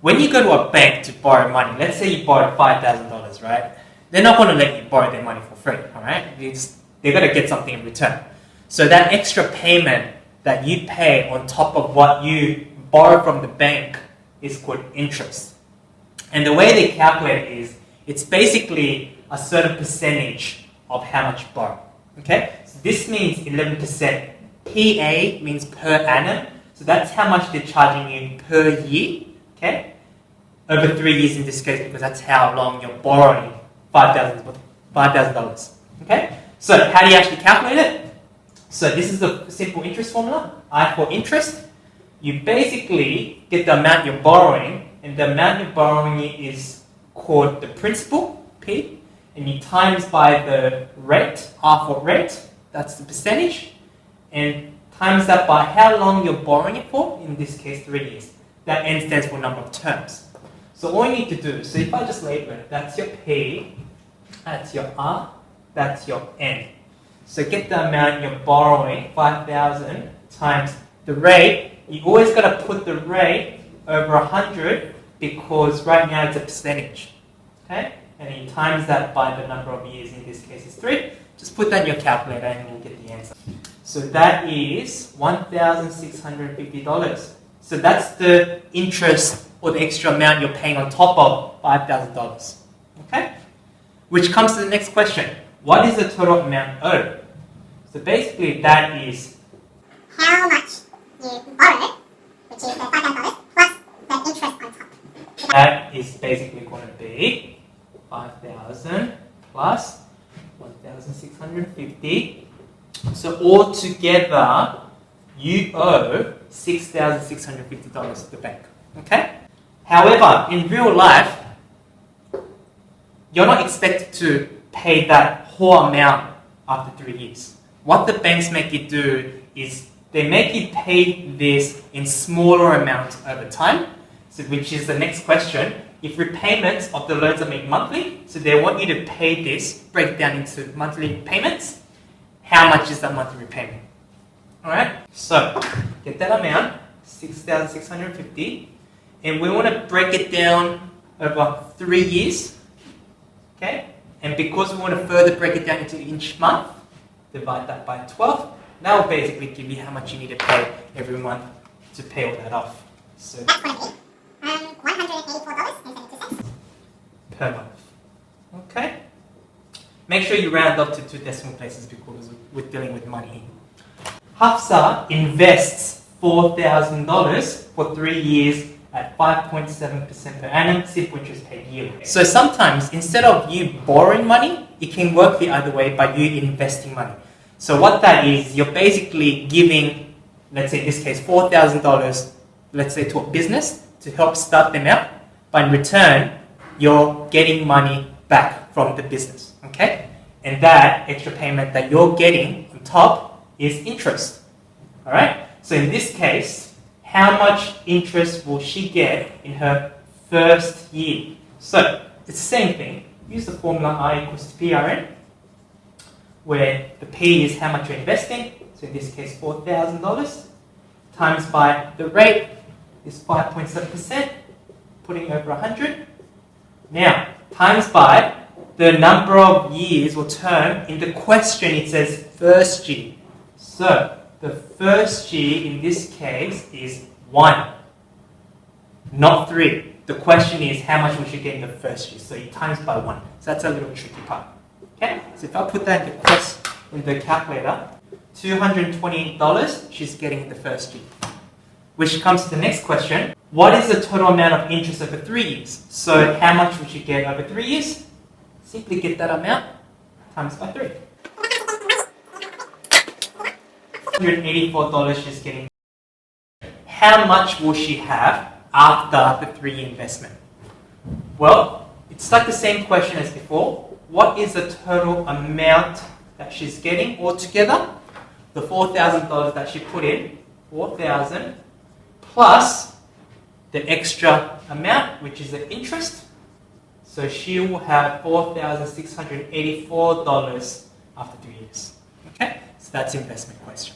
when you go to a bank to borrow money, let's say you borrowed $5,000, right? They're not going to let you borrow their money for free, all right? They're going to get something in return. So that extra payment that you pay on top of what you borrow from the bank is called interest. And the way they calculate it is, it's basically a certain percentage of how much you borrow, okay? So this means 11%. PA means per annum, so that's how much they're charging you per year, okay? Over 3 years in this case, because that's how long you're borrowing $5,000, okay? So how do you actually calculate it? So this is the simple interest formula. I for interest, you basically get the amount you're borrowing, and the amount you're borrowing is called the principal, P, and you times by the rate, R for rate, that's the percentage, and times that by how long you're borrowing it for, in this case 3 years. That N stands for number of terms. So all you need to do, so if I just label it, that's your P, that's your R, that's your N. So get the amount you're borrowing, 5,000 times the rate. You always got to put the rate over 100 because right now it's a percentage. Okay? And you times that by the number of years, in this case is 3. Just put that in your calculator and you'll get the answer. So that is $1,650. So that's the interest or the extra amount you're paying on top of $5,000. Okay? Which comes to the next question. What is the total amount owed? So basically that is how much you borrowed, which is the $5,000 plus the interest on top. That is basically going to be 5,000 plus 1,650. So altogether, you owe $6,650 to the bank. Okay? However, in real life, you're not expected to pay that whole amount after 3 years. What the banks make you do is they make you pay this in smaller amounts over time, so which is the next question. If repayments of the loans are made monthly, so they want you to pay this, break down into monthly payments, how much is that monthly repayment? Alright, so get that amount, 6,650, and we want to break it down over 3 years, okay? And because we want to further break it down into each month, divide that by 12, that will basically give you how much you need to pay every month to pay all that off. So that's going to be $184.72 per month. Okay? Make sure you round up to 2 decimal places because we're dealing with money. Hafsa invests $4,000 for 3 years at 5.7% per annum, simple interest paid yearly. So sometimes, instead of you borrowing money, it can work the other way by you investing money. So what that is, you're basically giving, let's say in this case, $4,000, let's say to a business to help start them out, but in return, you're getting money back from the business, okay? And that extra payment that you're getting on top is interest, all right? So in this case, how much interest will she get in her first year? So it's the same thing. Use the formula I equals to PRN, where the P is how much you're investing, so in this case $4,000, times by the rate is 5.7%, putting over 100. Now, times by the number of years or term. In the question it says first year. So the first year in this case is 1, not 3. The question is how much we should get in the first year. So you times by 1. So that's a little tricky part. Okay? So if I put that in the calculator, $228 she's getting in the first year. Which comes to the next question. What is the total amount of interest over 3 years? So how much would you get over 3 years? Simply get that amount times by 3. $184 she's getting. How much will she have after the 3-year investment? Well, it's like the same question as before. What is the total amount that she's getting altogether? The $4,000 that she put in, 4,000 plus the extra amount, which is the interest. So she will have $4,684 after 3 years. Okay? So that's investment question.